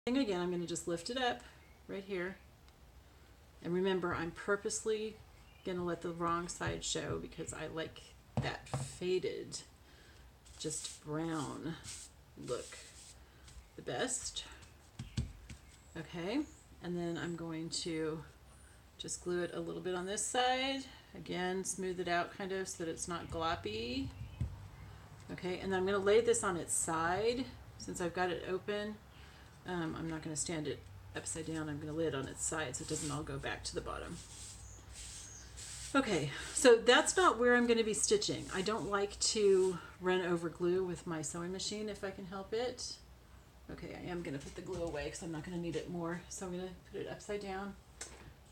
thing again, I'm going to just lift it up right here. And remember, I'm purposely going to let the wrong side show because I like that faded, just brown look the best. Okay, and then I'm going to just glue it a little bit on this side. Again, smooth it out kind of so that it's not gloppy. Okay, and then I'm going to lay this on its side since I've got it open. I'm not going to stand it upside down. I'm going to lay it on its side so it doesn't all go back to the bottom. Okay, so that's not where I'm going to be stitching. I don't like to run over glue with my sewing machine if I can help it. Okay, I am going to put the glue away because I'm not going to need it more. So I'm going to put it upside down,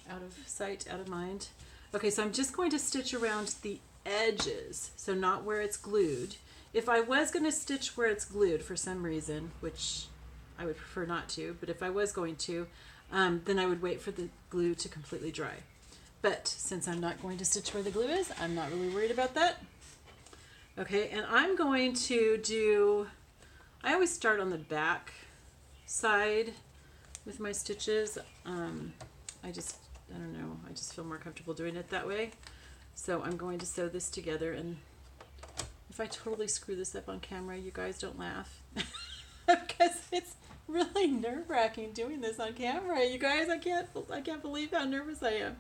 out of sight, out of mind. Okay, so I'm just going to stitch around the edges, so not where it's glued. If I was going to stitch where it's glued for some reason, which I would prefer not to, but if I was going to, then I would wait for the glue to completely dry. But since I'm not going to stitch where the glue is, I'm not really worried about that. Okay, and I'm going to do, I always start on the back side with my stitches. I don't know, I just feel more comfortable doing it that way. So I'm going to sew this together, and if I totally screw this up on camera, you guys don't laugh. Because it's really nerve-wracking doing this on camera. You guys, I can't believe how nervous I am.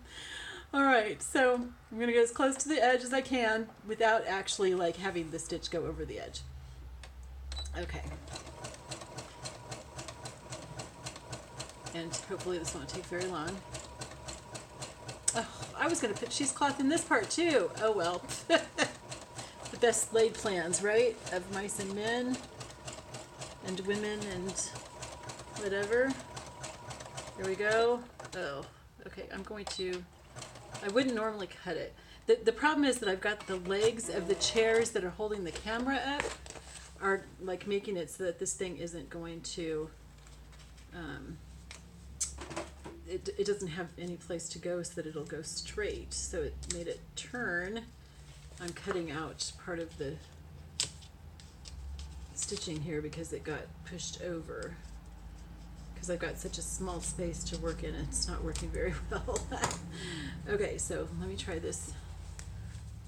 All right, so I'm gonna get as close to the edge as I can without actually like having the stitch go over the edge. Okay. And hopefully this won't take very long. Oh, I was gonna put cheesecloth in this part too. Oh well. The best laid plans, right? Of mice and men and women and whatever. Here we go. Oh, okay, I wouldn't normally cut it. The problem is that I've got the legs of the chairs that are holding the camera up are like making it so that this thing isn't going to, it doesn't have any place to go so that it'll go straight. So it made it turn. I'm cutting out part of the stitching here because it got pushed over. Because I've got such a small space to work in, it's not working very well. Okay, so let me try this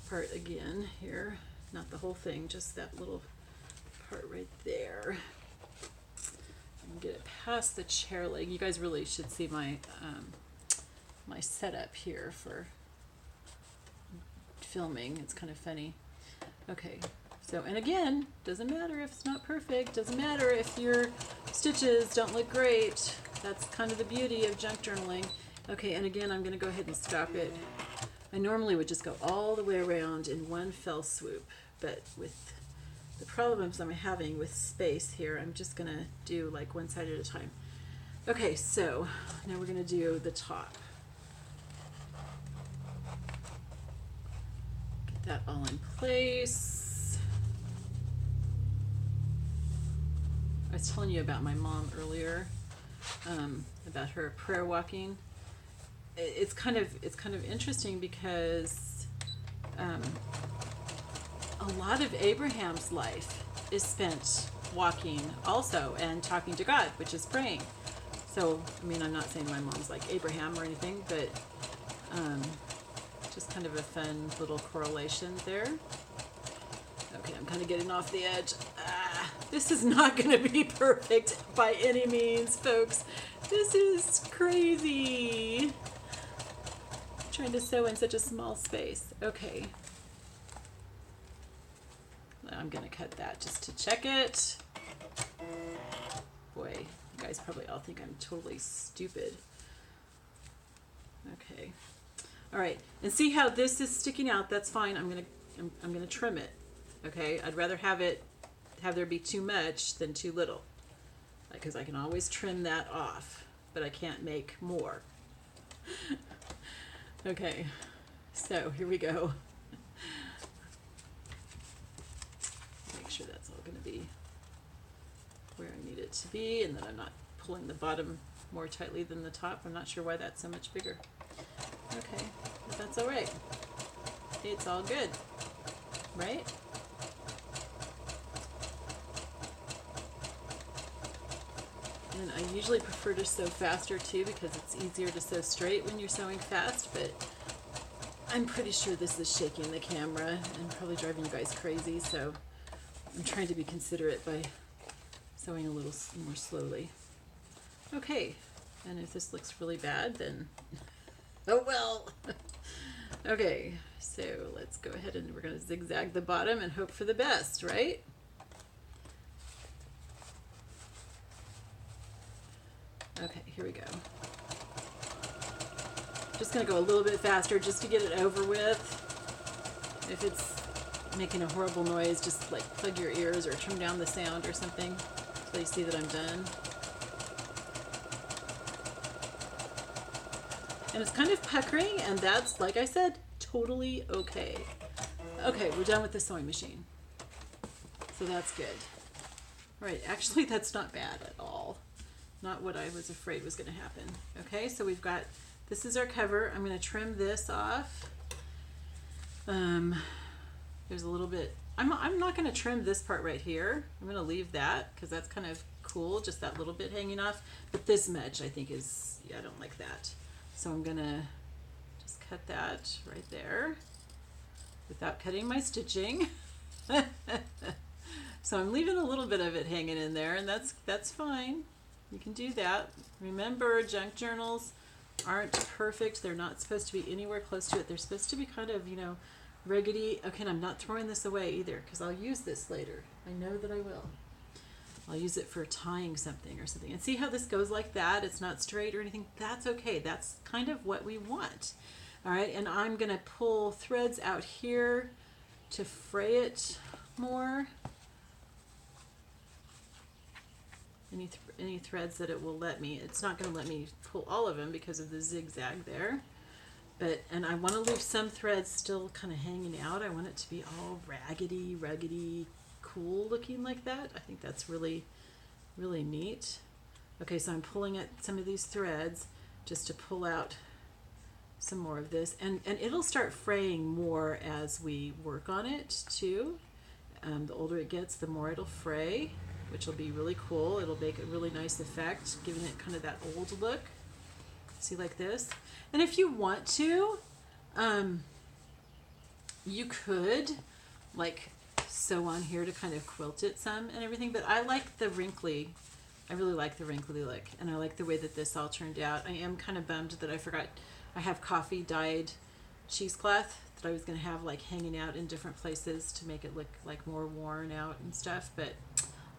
part again here. Not the whole thing, just that little part right there. And get it past the chair leg. You guys really should see my my setup here for filming. It's kind of funny. Okay. So, and again, doesn't matter if it's not perfect, doesn't matter if your stitches don't look great. That's kind of the beauty of junk journaling. Okay, and again, I'm going to go ahead and stop it. I normally would just go all the way around in one fell swoop, but with the problems I'm having with space here, I'm just going to do like one side at a time. Okay, so now we're going to do the top. Get that all in place. I was telling you about my mom earlier, about her prayer walking. It's kind of interesting because a lot of Abraham's life is spent walking also and talking to God, which is praying. So, I mean, I'm not saying my mom's like Abraham or anything, but just kind of a fun little correlation there. Okay, I'm kind of getting off the edge. This is not going to be perfect by any means, folks. This is crazy. I'm trying to sew in such a small space. Okay. I'm going to cut that just to check it. Boy, you guys probably all think I'm totally stupid. Okay. All right. And see how this is sticking out? That's fine. I'm going to trim it. Okay, I'd rather have there be too much than too little, because I can always trim that off, but I can't make more. Okay, so here we go. Make sure that's all going to be where I need it to be, and that I'm not pulling the bottom more tightly than the top. I'm not sure why that's so much bigger. Okay, but that's all right. It's all good, right? And I usually prefer to sew faster too because it's easier to sew straight when you're sewing fast, but I'm pretty sure this is shaking the camera and probably driving you guys crazy, so I'm trying to be considerate by sewing a little more slowly. Okay, and if this looks really bad, then oh well. Okay, so let's go ahead and we're going to zigzag the bottom and hope for the best, right? Okay, here we go. Just going to go a little bit faster just to get it over with. If it's making a horrible noise, just like plug your ears or turn down the sound or something so you see that I'm done. And it's kind of puckering, and that's, like I said, totally okay. Okay, we're done with the sewing machine. So that's good. All right, actually that's not bad at all. Not what I was afraid was going to happen. Okay, so we've got, this is our cover. I'm going to trim this off. There's a little bit, I'm not going to trim this part right here. I'm going to leave that because that's kind of cool, just that little bit hanging off. But this much I think is, yeah, I don't like that. So I'm going to just cut that right there without cutting my stitching. So I'm leaving a little bit of it hanging in there, and that's fine. You can do that. Remember, junk journals aren't perfect. They're not supposed to be anywhere close to it. They're supposed to be kind of, you know, riggedy. Okay, and I'm not throwing this away either because I'll use this later. I know that I will. I'll use it for tying something or something. And see how this goes like that? It's not straight or anything. That's okay. That's kind of what we want. All right, and I'm going to pull threads out here to fray it more. Any threads that it will let me. It's not going to let me pull all of them because of the zigzag there. And I want to leave some threads still kind of hanging out. I want it to be all ruggedy, cool looking like that. I think that's really, really neat. Okay, so I'm pulling at some of these threads just to pull out some more of this. And it'll start fraying more as we work on it too. The older it gets, the more it'll fray, which will be really cool. It'll make a really nice effect, giving it kind of that old look. See, like this. And if you want to, you could like sew on here to kind of quilt it some and everything, but I like the wrinkly, I really like the wrinkly look, and I like the way that this all turned out. I am kind of bummed that I forgot, I have coffee dyed cheesecloth that I was going to have like hanging out in different places to make it look like more worn out and stuff, but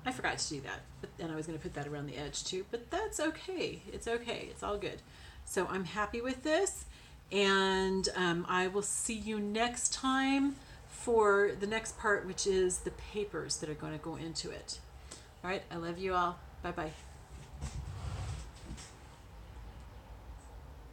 I forgot to do that. And I was going to put that around the edge too, but that's okay. It's okay. It's all good. So I'm happy with this, and I will see you next time for the next part, which is the papers that are going to go into it. All right. I love you all. Bye-bye.